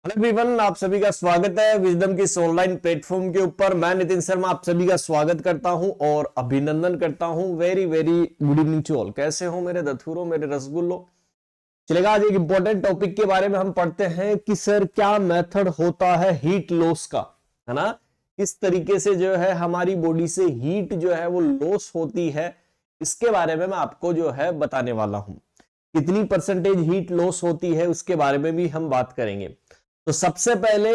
Hello everyone, आप सभी का स्वागत है विजडम के इस ऑनलाइन प्लेटफॉर्म के ऊपर। मैं नितिन शर्मा आप सभी का स्वागत करता हूं और अभिनंदन करता हूं। Very very good evening to all. कैसे हो मेरे दथुरो, मेरे रसगुल्लो? चलेगा, आज एक इंपॉर्टेंट टॉपिक के बारे में हम पढ़ते हैं कि सर क्या मेथड होता है हीट लॉस का, है ना। किस तरीके से जो है हमारी बॉडी से हीट जो है वो लॉस होती है, इसके बारे में मैं आपको जो है बताने वाला हूं। कितनी परसेंटेज हीट लॉस होती है उसके बारे में भी हम बात करेंगे। तो सबसे पहले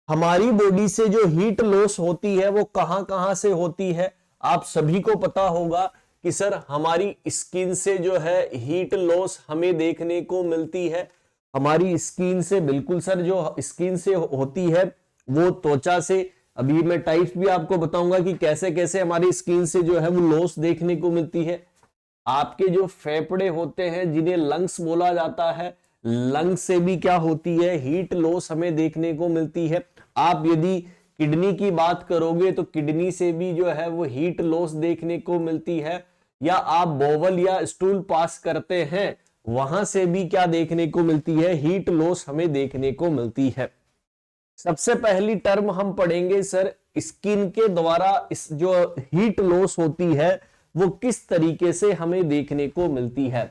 हमारी बॉडी से जो हीट लॉस होती है वो कहां कहां से होती है। आप सभी को पता होगा कि सर हमारी स्किन से जो है हीट लॉस हमें देखने को मिलती है। हमारी स्किन से, बिल्कुल सर, जो स्किन से होती है वो त्वचा से। अभी मैं टाइप्स भी आपको बताऊंगा कि कैसे कैसे हमारी स्किन से जो है वो लॉस देखने को मिलती है। आपके जो फेफड़े होते हैं जिन्हें लंग्स बोला जाता है, लंग से भी क्या होती है, हीट लॉस हमें देखने को मिलती है। आप यदि किडनी की बात करोगे तो किडनी से भी जो है वो हीट लॉस देखने को मिलती है। या आप बोवल या स्टूल पास करते हैं, वहां से भी क्या देखने को मिलती है, हीट लॉस हमें देखने को मिलती है। सबसे पहली टर्म हम पढ़ेंगे सर, स्किन के द्वारा इस जो हीट लॉस होती है वो किस तरीके से हमें देखने को मिलती है।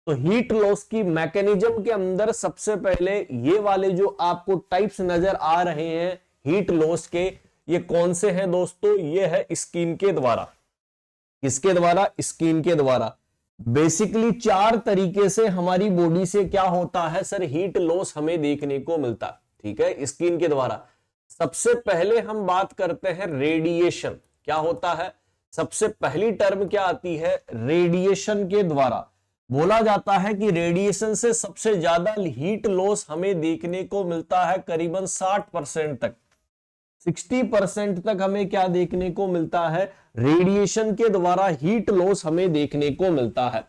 तो हीट लॉस की मैकेनिज्म के अंदर सबसे पहले ये वाले जो आपको टाइप्स नजर आ रहे हैं हीट लॉस के, ये कौन से हैं दोस्तों? ये है स्किन के द्वारा। किसके द्वारा? स्किन के द्वारा। बेसिकली 4 तरीके से हमारी बॉडी से क्या होता है सर, हीट लॉस हमें देखने को मिलता, ठीक है, स्किन के द्वारा। सबसे पहले हम बात करते हैं रेडिएशन। क्या होता है? सबसे पहली टर्म क्या आती है? रेडिएशन के द्वारा। बोला जाता है कि रेडिएशन से सबसे ज्यादा हीट लॉस हमें देखने को मिलता है, करीबन 60% तक, 60% तक हमें क्या देखने को मिलता है, रेडिएशन के द्वारा हीट लॉस हमें देखने को मिलता है।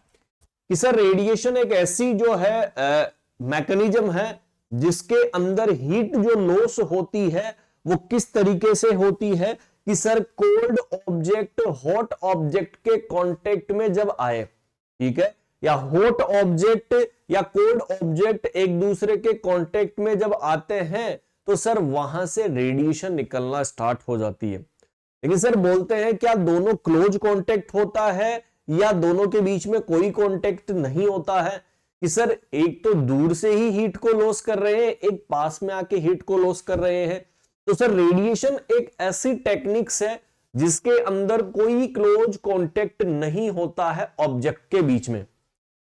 कि सर रेडिएशन एक ऐसी जो है मैकेनिज्म है जिसके अंदर हीट जो लॉस होती है वो किस तरीके से होती है कि sir cold object hot object के कांटेक्ट में जब आए, ठीक है, या हॉट ऑब्जेक्ट या कोल्ड ऑब्जेक्ट एक दूसरे के कांटेक्ट में जब आते हैं तो सर वहां से रेडिएशन निकलना स्टार्ट हो जाती है। लेकिन सर बोलते हैं क्या दोनों क्लोज कांटेक्ट होता है या दोनों के बीच में कोई कांटेक्ट नहीं होता है? कि सर एक तो दूर से ही हीट को लॉस कर रहे हैं, एक पास में आके हीट को लॉस कर रहे हैं। तो सर रेडिएशन एक ऐसी टेक्निक्स है जिसके अंदर कोई क्लोज कांटेक्ट नहीं होता है ऑब्जेक्ट के बीच में।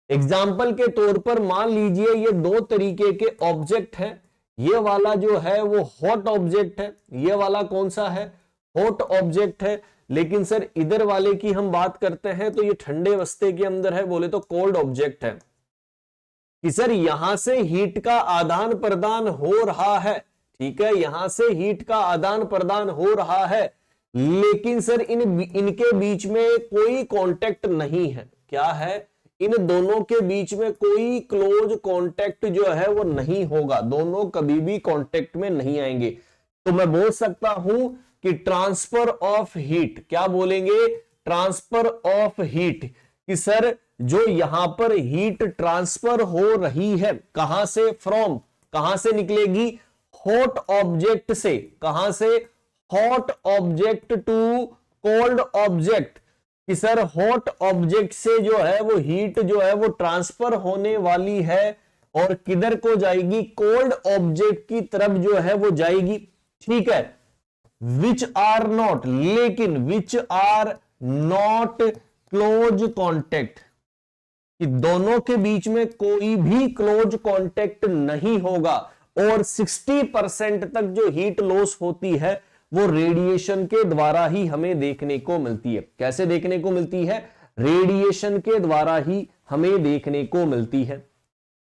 एग्जाम्पल के तौर पर मान लीजिए ये 2 तरीके के ऑब्जेक्ट है। ये वाला जो है वो हॉट ऑब्जेक्ट है, ये वाला कौन सा है, हॉट ऑब्जेक्ट है। लेकिन सर इधर वाले की हम बात करते हैं तो ये ठंडे अवस्थे के अंदर है, बोले तो कोल्ड ऑब्जेक्ट है। कि सर यहां से हीट का आदान प्रदान हो रहा है, ठीक है, यहां से हीट का आदान प्रदान हो रहा है, लेकिन सर इनके बीच में कोई कांटेक्ट नहीं है। क्या है? इन दोनों के बीच में कोई क्लोज कांटेक्ट जो है वो नहीं होगा, दोनों कभी भी कांटेक्ट में नहीं आएंगे। तो मैं बोल सकता हूं कि ट्रांसफर ऑफ हीट, क्या बोलेंगे, ट्रांसफर ऑफ हीट। कि सर जो यहां पर हीट ट्रांसफर हो रही है, कहां से, फ्रॉम, कहां से निकलेगी, हॉट ऑब्जेक्ट से। कहां से? Hot object to cold object. कि सर हॉट ऑब्जेक्ट से जो है वो हीट जो है वो ट्रांसफर होने वाली है और किधर को जाएगी, कोल्ड ऑब्जेक्ट की तरफ जो है वो जाएगी, ठीक है। विच आर नॉट, लेकिन which are not close contact, कि दोनों के बीच में कोई भी क्लोज कॉन्टेक्ट नहीं होगा। और 60% तक जो हीट लॉस होती है वो रेडिएशन के द्वारा ही हमें देखने को मिलती है। कैसे देखने को मिलती है? रेडिएशन के द्वारा ही हमें देखने को मिलती है।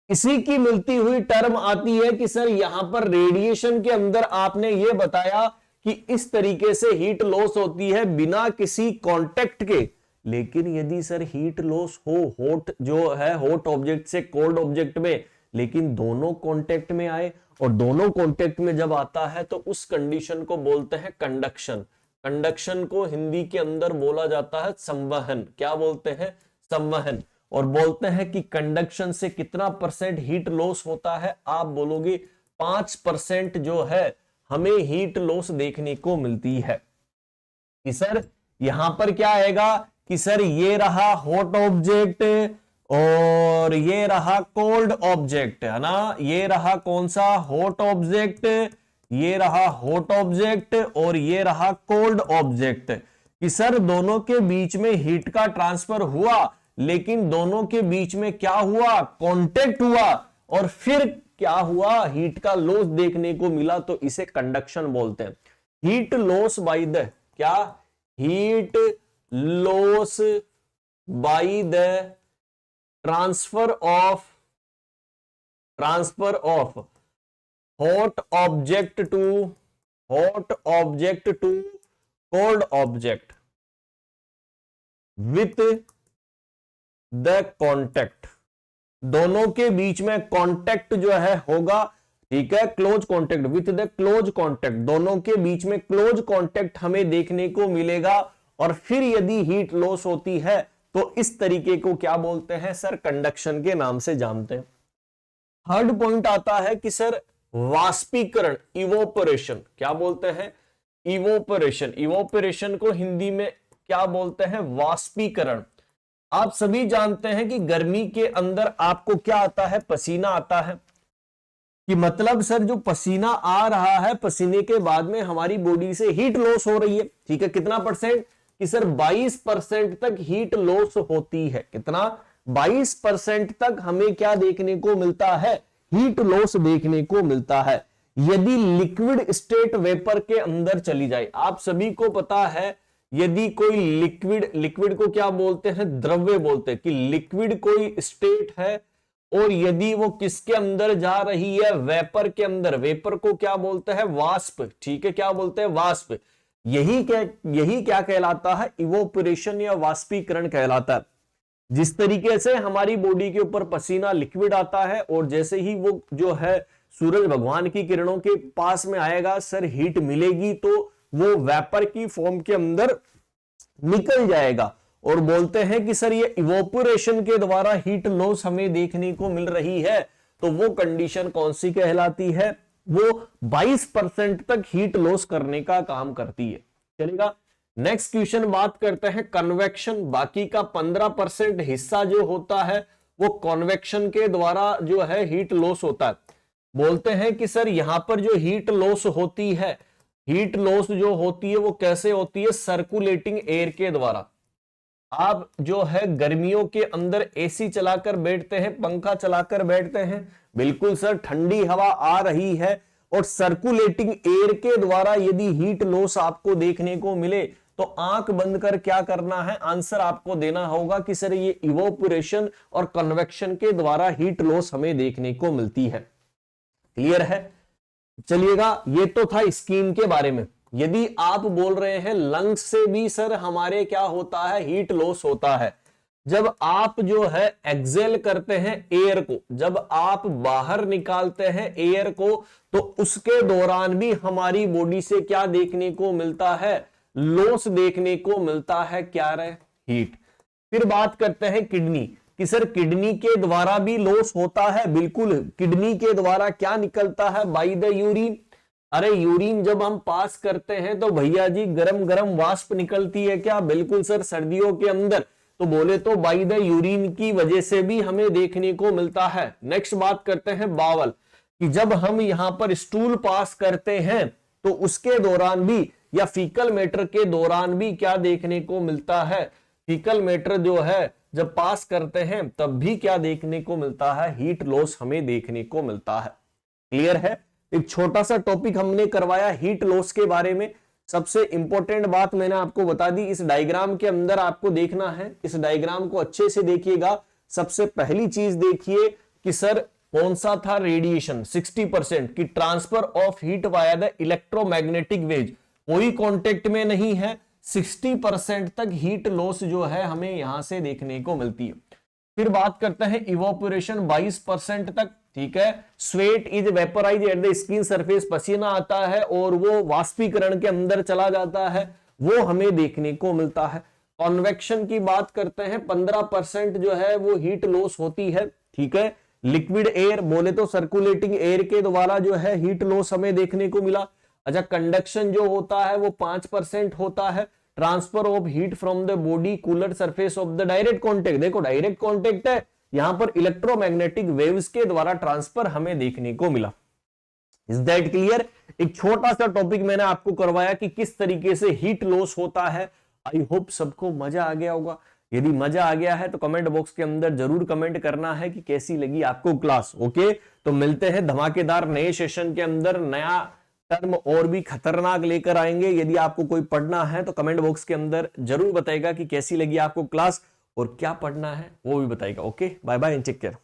इसी की मिलती हुई टर्म आती है कि सर यहां पर रेडिएशन के अंदर आपने ये बताया कि इस तरीके से हीट लॉस होती है बिना किसी कांटेक्ट के। लेकिन यदि सर हीट लॉस हो हॉट जो है हॉट ऑब्जेक्ट से कोल्ड ऑब्जेक्ट में, लेकिन दोनों कांटेक्ट में आए, और दोनों कांटेक्ट में जब आता है तो उस कंडीशन को बोलते हैं कंडक्शन। कंडक्शन को हिंदी के अंदर बोला जाता है संवहन। क्या बोलते हैं? संवहन। और बोलते हैं कि कंडक्शन से कितना % हीट लॉस होता है? आप बोलोगे 5% जो है हमें हीट लॉस देखने को मिलती है। कि सर यहां पर क्या आएगा कि सर ये रहा हॉट ऑब्जेक्ट और ये रहा कोल्ड ऑब्जेक्ट, है ना। ये रहा कौन सा हॉट ऑब्जेक्ट, ये रहा हॉट ऑब्जेक्ट और ये रहा कोल्ड ऑब्जेक्ट। कि सर दोनों के बीच में हीट का ट्रांसफर हुआ, लेकिन दोनों के बीच में क्या हुआ, कांटेक्ट हुआ और फिर क्या हुआ, हीट का लॉस देखने को मिला, तो इसे कंडक्शन बोलते हैं। हीट लॉस बाय द क्या, heat loss by the transfer of hot object to cold object with the contact. दोनों के बीच में कॉन्टेक्ट जो है होगा, ठीक है, close contact, with the close contact, दोनों के बीच में क्लोज कॉन्टेक्ट हमें देखने को मिलेगा। और फिर यदि हीट लॉस होती है तो इस तरीके को क्या बोलते हैं सर, कंडक्शन के नाम से जानते हैं। थर्ड पॉइंट आता है कि सर वाष्पीकरण, इवोपरेशन, क्या बोलते हैं, इवोपरेशन। इवोपरेशन को हिंदी में क्या बोलते हैं, वाष्पीकरण। आप सभी जानते हैं कि गर्मी के अंदर आपको क्या आता है, पसीना आता है। कि मतलब सर जो पसीना आ रहा है, पसीने के बाद में हमारी बॉडी से हीट लॉस हो रही है, ठीक है, कितना परसेंट, कि सर 22% तक हीट लॉस होती है। कितना, 22% तक हमें क्या देखने को मिलता है, हीट लॉस देखने को मिलता है। यदि लिक्विड स्टेट वेपर के अंदर चली जाए, आप सभी को पता है यदि कोई लिक्विड को क्या बोलते हैं, द्रव्य बोलते हैं। कि लिक्विड कोई स्टेट है और यदि वो किसके अंदर जा रही है, वेपर के अंदर, वेपर को क्या बोलते हैं, वाष्प, ठीक है, क्या बोलते हैं, वाष्प। यही क्या कहलाता है, इवोपरेशन या वाष्पीकरण कहलाता है। जिस तरीके से हमारी बॉडी के ऊपर पसीना लिक्विड आता है और जैसे ही वो जो है सूरज भगवान की किरणों के पास में आएगा, सर हीट मिलेगी तो वो वेपर की फॉर्म के अंदर निकल जाएगा। और बोलते हैं कि सर ये इवोपरेशन के द्वारा हीट लॉस हमें देखने को मिल रही है, तो वो कंडीशन कौन सी कहलाती है, वो 22% तक हीट लॉस करने का काम करती है। चलेगा, नेक्स्ट क्वेश्चन बात करते हैं कन्वेक्शन। बाकी का 15% हिस्सा जो होता है वो कन्वेक्शन के द्वारा जो है हीट लॉस होता है। बोलते हैं कि सर यहां पर जो हीट लॉस होती है, हीट लॉस जो होती है वो कैसे होती है, सर्कुलेटिंग एयर के द्वारा। आप जो है गर्मियों के अंदर एसी चलाकर बैठते हैं, पंखा चलाकर बैठते हैं, बिल्कुल सर ठंडी हवा आ रही है और सर्कुलेटिंग एयर के द्वारा यदि हीट लॉस आपको देखने को मिले तो आंख बंद कर क्या करना है, आंसर आपको देना होगा कि सर ये इवोपरेशन और कन्वेक्शन के द्वारा हीट लॉस हमें देखने को मिलती है। क्लियर है, चलिएगा, ये तो था स्किन के बारे में। यदि आप बोल रहे हैं लंग्स से भी सर हमारे क्या होता है, हीट लॉस होता है। जब आप जो है एक्सेल करते हैं एयर को, जब आप बाहर निकालते हैं एयर को, तो उसके दौरान भी हमारी बॉडी से क्या देखने को मिलता है, लॉस देखने को मिलता है, क्या रहे, हीट। फिर बात करते हैं किडनी, कि सर किडनी के द्वारा भी लॉस होता है। बिल्कुल, किडनी के द्वारा क्या निकलता है, बाय द यूरिन। अरे यूरिन जब हम पास करते हैं तो भैया जी गरम गरम वाष्प निकलती है क्या, बिल्कुल सर, सर्दियों के अंदर, तो बोले तो बाय द यूरिन की वजह से भी हमें देखने को मिलता है। नेक्स्ट बात करते हैं बावल, कि जब हम यहां पर स्टूल पास करते हैं तो उसके दौरान भी या फीकल मैटर के दौरान भी क्या देखने को मिलता है, फीकल मैटर जो है जब पास करते हैं तब भी क्या देखने को मिलता है, हीट लॉस हमें देखने को मिलता है। क्लियर है, एक छोटा सा टॉपिक हमने करवाया हीट लॉस के बारे में। सबसे इंपॉर्टेंट बात मैंने आपको बता दी, इस डायग्राम के अंदर आपको देखना है, इस डायग्राम को अच्छे से देखिएगा। सबसे पहली चीज देखिए कि सर कौन सा था, रेडिएशन 60% की transfer of heat via the electromagnetic wave, कोई कॉन्टेक्ट में नहीं है, 60% तक हीट लॉस जो है हमें यहां से देखने को मिलती है। फिर बात करते हैं इवोपोरेशन 22% तक, ठीक है। Sweat is vaporise at the skin surface, पसीना आता है और वो वाष्पीकरण के अंदर चला जाता है, वो हमें देखने को मिलता है। कॉन्वेक्शन की बात करते हैं 15% जो है वो हीट लॉस होती है, ठीक है। लिक्विड एयर बोले तो सर्कुलेटिंग एयर के द्वारा जो है हीट लॉस हमें देखने को मिला। अच्छा, कंडक्शन जो होता है वो 5% होता है। Transfer of heat from the body cooler surface of the direct contact, देखो डायरेक्ट कॉन्टेक्ट है, यहां पर इलेक्ट्रोमैग्नेटिक वेव्स के द्वारा ट्रांसफर हमें देखने को मिला। Is that clear? एक छोटा सा टॉपिक मैंने आपको करवाया कि किस तरीके से हीट लॉस होता है। आई होप सबको मजा आ गया होगा। यदि मजा आ गया है तो कमेंट बॉक्स के अंदर जरूर कमेंट करना है कि कैसी लगी आपको क्लास। ओके, तो मिलते हैं धमाकेदार नए सेशन के अंदर, नया टर्म और भी खतरनाक लेकर आएंगे। यदि आपको कोई पढ़ना है तो कमेंट बॉक्स के अंदर जरूर बताएगा कि कैसी लगी आपको क्लास और क्या पढ़ना है वो भी बताएगा। Okay, bye bye and take care.